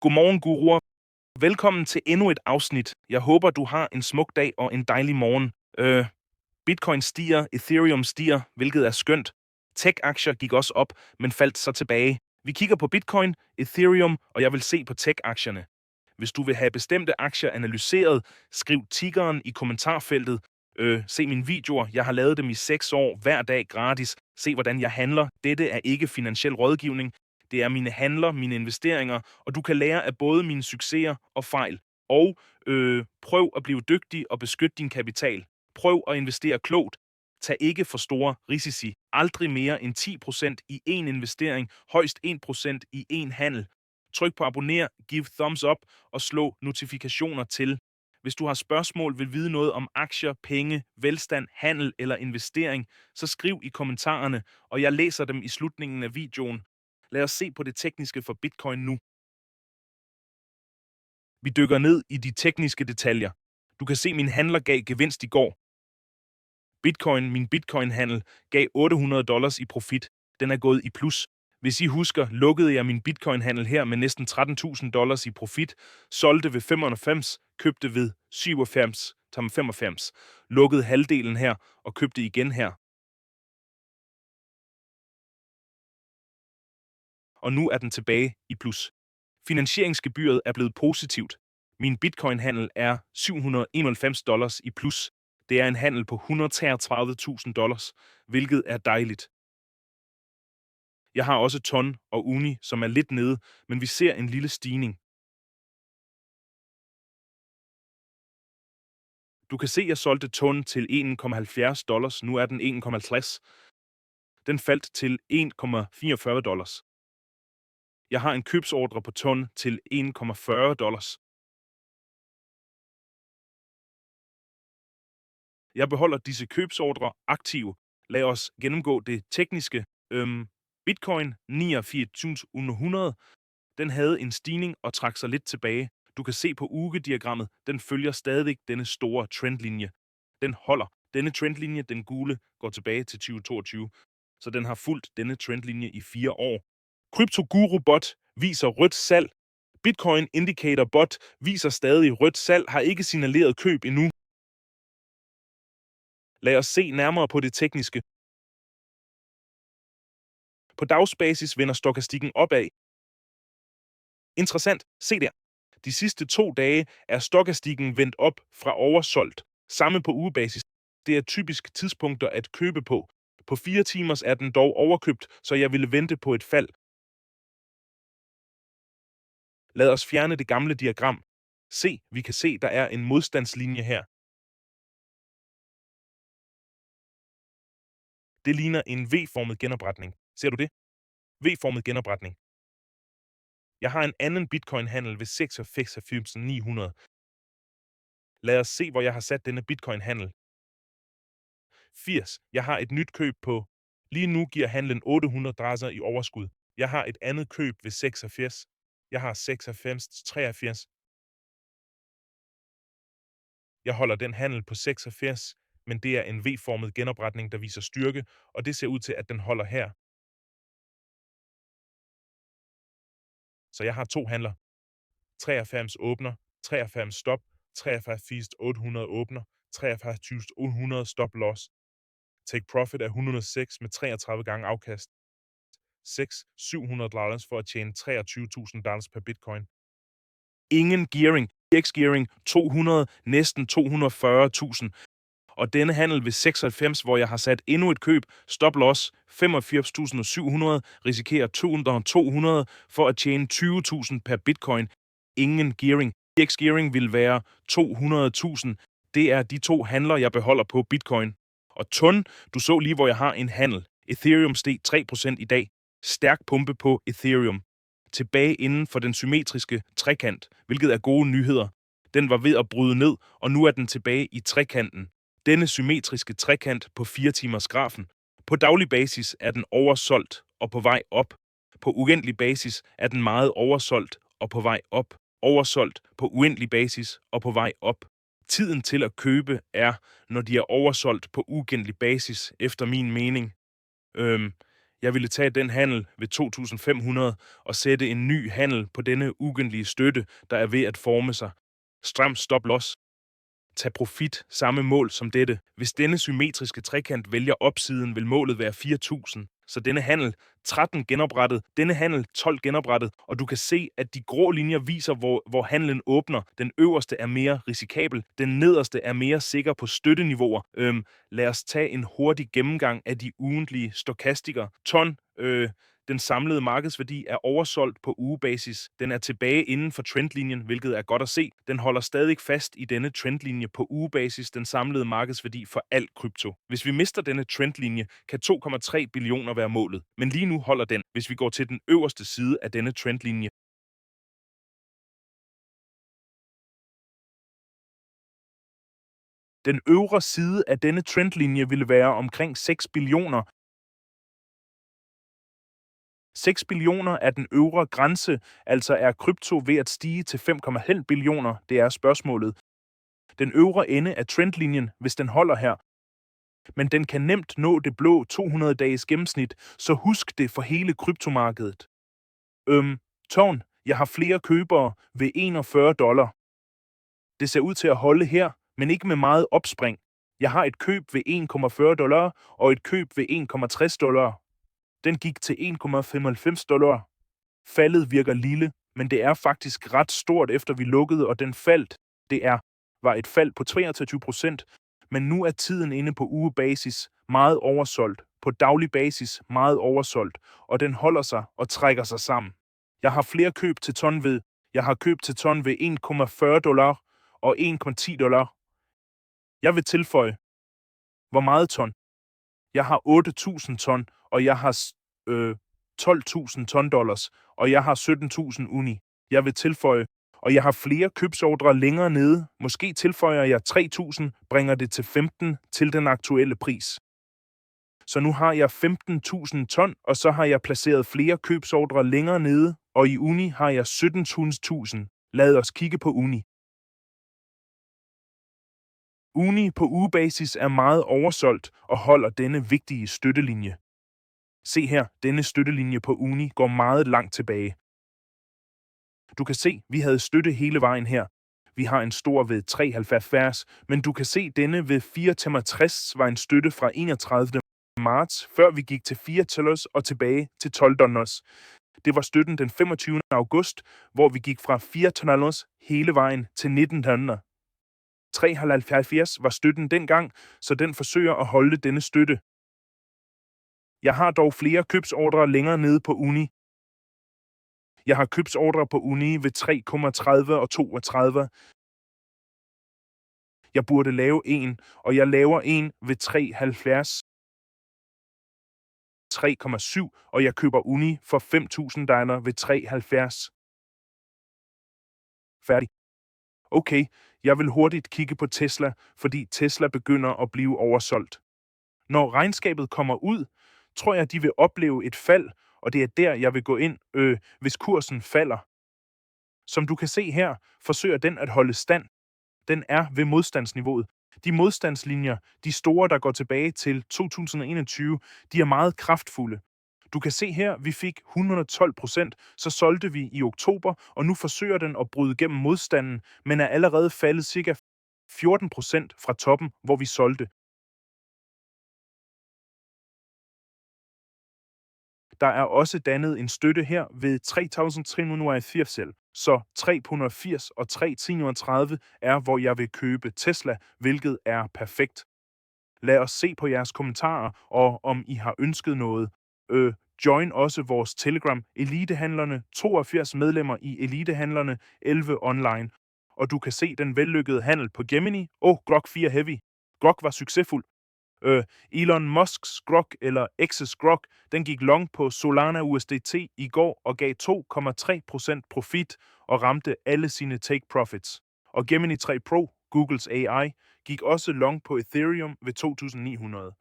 Godmorgen, guruer. Velkommen til endnu et afsnit. Jeg håber, du har en smuk dag og en dejlig morgen. Bitcoin stiger, Ethereum stiger, hvilket er skønt. Tech-aktier gik også op, men faldt så tilbage. Vi kigger på Bitcoin, Ethereum, og jeg vil se på tech-aktierne. Hvis du vil have bestemte aktier analyseret, skriv tiggeren i kommentarfeltet. Se mine videoer. Jeg har lavet dem i 6 år, hver dag gratis. Se, hvordan jeg handler. Dette er ikke finansiel rådgivning. Det er mine handler, mine investeringer, og du kan lære af både mine succeser og fejl. Og prøv at blive dygtig og beskytte din kapital. Prøv at investere klogt. Tag ikke for store risici. Aldrig mere end 10% i én investering, højst 1% i én handel. Tryk på abonner, giv thumbs up og slå notifikationer til. Hvis du har spørgsmål, vil vide noget om aktier, penge, velstand, handel eller investering, så skriv i kommentarerne, og jeg læser dem i slutningen af videoen. Lad os se på det tekniske for Bitcoin nu. Vi dykker ned i de tekniske detaljer. Du kan se, min handler gav gevinst i går. Min Bitcoin-handel gav $800 i profit. Den er gået i plus. Hvis I husker, lukkede jeg min Bitcoin-handel her med næsten $13.000 i profit, solgte ved 95, købte ved 97,95, lukkede halvdelen her og købte igen her. Og nu er den tilbage i plus. Finansieringsgebyret er blevet positivt. Min Bitcoin-handel er $791 i plus. Det er en handel på $133.000, hvilket er dejligt. Jeg har også TON og UNI, som er lidt nede, men vi ser en lille stigning. Du kan se, at jeg solgte TON til $1,70. Nu er den $1,50. Den faldt til $1,44. Jeg har en købsordre på TON til $1,40. Jeg beholder disse købsordrer aktive. Lad os gennemgå det tekniske. Bitcoin 89.100. Den havde en stigning og trak sig lidt tilbage. Du kan se på ugediagrammet, den følger stadig denne store trendlinje. Den holder. Denne trendlinje, den gule, går tilbage til 2022. Så den har fulgt denne trendlinje i 4 år. CryptoGuru Bot viser rødt salg. Bitcoin Indicator Bot viser stadig rødt salg, har ikke signaleret køb endnu. Lad os se nærmere på det tekniske. På dagsbasis vender stokastikken opad. Interessant, se der. De sidste 2 dage er stokastikken vendt op fra oversolgt. Samme på ugebasis. Det er typisk tidspunkter at købe på. På 4 timers er den dog overkøbt, så jeg ville vente på et fald. Lad os fjerne det gamle diagram. Se, vi kan se, der er en modstandslinje her. Det ligner en V-formet genopretning. Ser du det? V-formet genopretning. Jeg har en anden Bitcoin-handel ved 86.900. Lad os se, hvor jeg har sat denne Bitcoin-handel. 80. Jeg har et nyt køb på. Lige nu giver handlen 800 dræser i overskud. Jeg har et andet køb ved 86. Jeg har 96,83. Jeg holder den handel på 86, men det er en V-formet genopretning, der viser styrke, og det ser ud til, at den holder her. Så jeg har 2 handler. 93 åbner, 93 stop, 43.800 åbner, 43.800 stop loss. Take profit af 106 med 33 gange afkast. $700 for at tjene $23.000 per bitcoin. Ingen gearing. X-gearing 200, næsten 240.000. Og denne handel ved 96, hvor jeg har sat endnu et køb, stop loss 85.700, risikerer 200 for at tjene 20.000 per bitcoin. Ingen gearing. X-gearing vil være 200.000. Det er de 2 handler, jeg beholder på bitcoin. Og TON, du så lige, hvor jeg har en handel. Ethereum steg 3% i dag. Stærk pumpe på Ethereum. Tilbage inden for den symmetriske trekant, hvilket er gode nyheder. Den var ved at bryde ned, og nu er den tilbage i trekanten. Denne symmetriske trekant på 4 timers grafen. På daglig basis er den oversolgt og på vej op. På uendelig basis er den meget oversolgt og på vej op. Oversolgt på uendelig basis og på vej op. Tiden til at købe er, når de er oversolgt på uendelig basis, efter min mening. Jeg ville tage den handel ved 2500 og sætte en ny handel på denne ugentlige støtte, der er ved at forme sig. Stram stop loss. Tag profit, samme mål som dette. Hvis denne symmetriske trekant vælger opsiden, vil målet være 4000. Så denne handel 13 genoprettet, denne handel 12 genoprettet, og du kan se, at de grå linjer viser, hvor handlen åbner. Den øverste er mere risikabel, den nederste er mere sikker på støtteniveauer. Lad os tage en hurtig gennemgang af de ugentlige stokastikere. Ton, den samlede markedsværdi er oversolgt på ugebasis. Den er tilbage inden for trendlinjen, hvilket er godt at se. Den holder stadig fast i denne trendlinje på ugebasis, den samlede markedsværdi for alt krypto. Hvis vi mister denne trendlinje, kan 2,3 billioner være målet. Men lige nu holder den, hvis vi går til den øverste side af denne trendlinje. Den øvre side af denne trendlinje ville være omkring 6 billioner. 6 billioner er den øvre grænse, altså er krypto ved at stige til 5,5 billioner, det er spørgsmålet. Den øvre ende af trendlinjen, hvis den holder her. Men den kan nemt nå det blå 200-dages gennemsnit, så husk det for hele kryptomarkedet. Tårn, jeg har flere købere ved $41. Det ser ud til at holde her, men ikke med meget opspring. Jeg har et køb ved $1,40 og et køb ved $1,60. Den gik til $1,95. Faldet virker lille, men det er faktisk ret stort efter vi lukkede, og den faldt. Var et fald på 23%, men nu er tiden inde på ugebasis meget oversolgt, på daglig basis meget oversolgt, og den holder sig og trækker sig sammen. Jeg har flere køb til ton ved $1,40 og $1,10. Jeg vil tilføje, hvor meget ton? Jeg har 8.000 ton, og jeg har 12.000 ton dollars, og jeg har 17.000 uni. Jeg vil tilføje, og jeg har flere købsordre længere nede. Måske tilføjer jeg 3.000, bringer det til 15 til den aktuelle pris. Så nu har jeg 15.000 ton, og så har jeg placeret flere købsordre længere nede, og i uni har jeg 17.000. Lad os kigge på uni. Uni på ugebasis er meget oversolgt og holder denne vigtige støttelinje. Se her, denne støttelinje på uni går meget langt tilbage. Du kan se, vi havde støtte hele vejen her. Vi har en stor ved 3,70, men du kan se, denne ved 4,65 var en støtte fra 31. marts, før vi gik til $4 og tilbage til $12. Det var støtten den 25. august, hvor vi gik fra $4 hele vejen til $19. 3,70 var støtten dengang, så den forsøger at holde denne støtte. Jeg har dog flere købsordre længere nede på uni. Jeg har købsordre på uni ved 3,30 og 32. Jeg burde lave en, og jeg laver en ved 3,70. 3,7, og jeg køber uni for $5.000 ved 3,70. Færdig. Okay, jeg vil hurtigt kigge på Tesla, fordi Tesla begynder at blive oversolgt. Når regnskabet kommer ud, tror jeg, de vil opleve et fald, og det er der, jeg vil gå ind, hvis kursen falder. Som du kan se her, forsøger den at holde stand. Den er ved modstandsniveauet. De modstandslinjer, de store, der går tilbage til 2021, de er meget kraftfulde. Du kan se her, vi fik 112%, så solgte vi i oktober, og nu forsøger den at bryde gennem modstanden, men er allerede faldet ca. 14% fra toppen, hvor vi solgte. Der er også dannet en støtte her ved 3.380, så 380 og 3.330 er, hvor jeg vil købe Tesla, hvilket er perfekt. Lad os se på jeres kommentarer, og om I har ønsket noget. Join også vores Telegram, Elitehandlerne, 82 medlemmer i Elitehandlerne, 11 online. Og du kan se den vellykkede handel på Gemini og Grok 4 Heavy. Grok var succesfuld. Elon Musks Grok eller X's Grok, den gik long på Solana USDT i går og gav 2,3% profit og ramte alle sine take profits. Og Gemini 3 Pro, Googles AI, gik også long på Ethereum ved 2.900.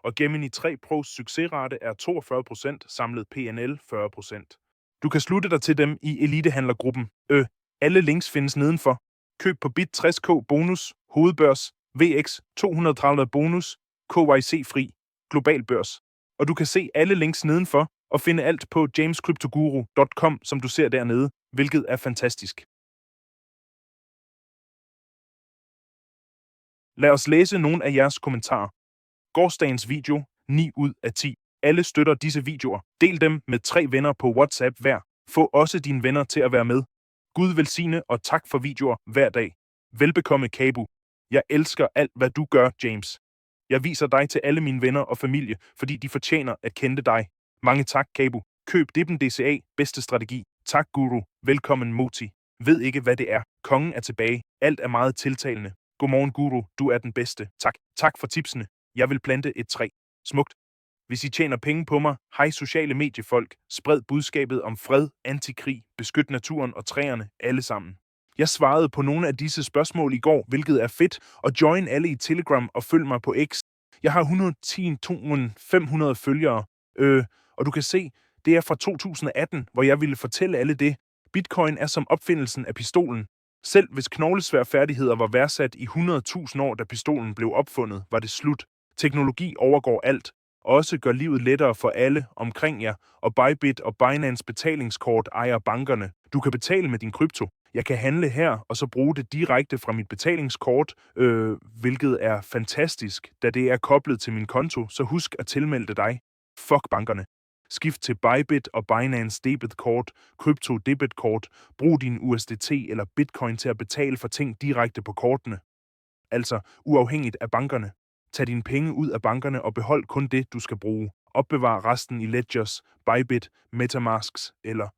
Og Gemini 3 Pros succesrate er 42%, samlet PNL 40%. Du kan slutte dig til dem i elitehandlergruppen. Alle links findes nedenfor. Køb på Bit 60k bonus, hovedbørs, VX 230 bonus, KYC fri, global børs. Og du kan se alle links nedenfor og finde alt på jamescryptoguru.com, som du ser dernede, hvilket er fantastisk. Lad os læse nogle af jeres kommentarer. Gårsdagens video, 9 ud af 10. Alle støtter disse videoer. Del dem med 3 venner på WhatsApp hver. Få også dine venner til at være med. Gud velsigne og tak for videoer hver dag. Velbekomme Kabu. Jeg elsker alt, hvad du gør, James. Jeg viser dig til alle mine venner og familie, fordi de fortjener at kende dig. Mange tak, Kabu. Køb Dippen DCA. Bedste strategi. Tak, Guru. Velkommen, Moti. Ved ikke, hvad det er. Kongen er tilbage. Alt er meget tiltalende. Godmorgen, Guru. Du er den bedste. Tak. Tak for tipsene. Jeg vil plante et træ. Smukt. Hvis I tjener penge på mig, hej sociale mediefolk, spred budskabet om fred, antikrig, beskyt naturen og træerne, alle sammen. Jeg svarede på nogle af disse spørgsmål i går, hvilket er fedt, og join alle i Telegram og følg mig på X. Jeg har 110.500 følgere, og du kan se, det er fra 2018, hvor jeg ville fortælle alle det. Bitcoin er som opfindelsen af pistolen. Selv hvis knoglesværfærdigheder var værdsat i 100.000 år, da pistolen blev opfundet, var det slut. Teknologi overgår alt. Også gør livet lettere for alle omkring jer, og Bybit og Binance betalingskort ejer bankerne. Du kan betale med din krypto. Jeg kan handle her, og så bruge det direkte fra mit betalingskort, hvilket er fantastisk, da det er koblet til min konto, så husk at tilmelde dig. Fuck bankerne. Skift til Bybit og Binance debitkort, krypto debitkort, brug din USDT eller Bitcoin til at betale for ting direkte på kortene. Altså uafhængigt af bankerne. Tag dine penge ud af bankerne og behold kun det, du skal bruge. Opbevar resten i Ledgers, Bybit, Metamask eller...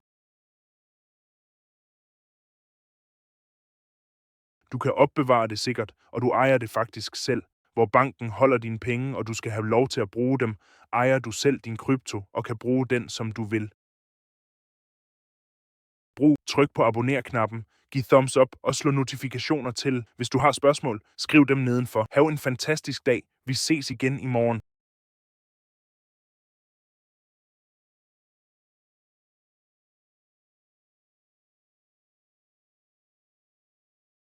Du kan opbevare det sikkert, og du ejer det faktisk selv. Hvor banken holder dine penge, og du skal have lov til at bruge dem, ejer du selv din krypto og kan bruge den, som du vil. Tryk på abonner-knappen, giv thumbs up og slå notifikationer til. Hvis du har spørgsmål, skriv dem nedenfor. Hav en fantastisk dag. Vi ses igen i morgen.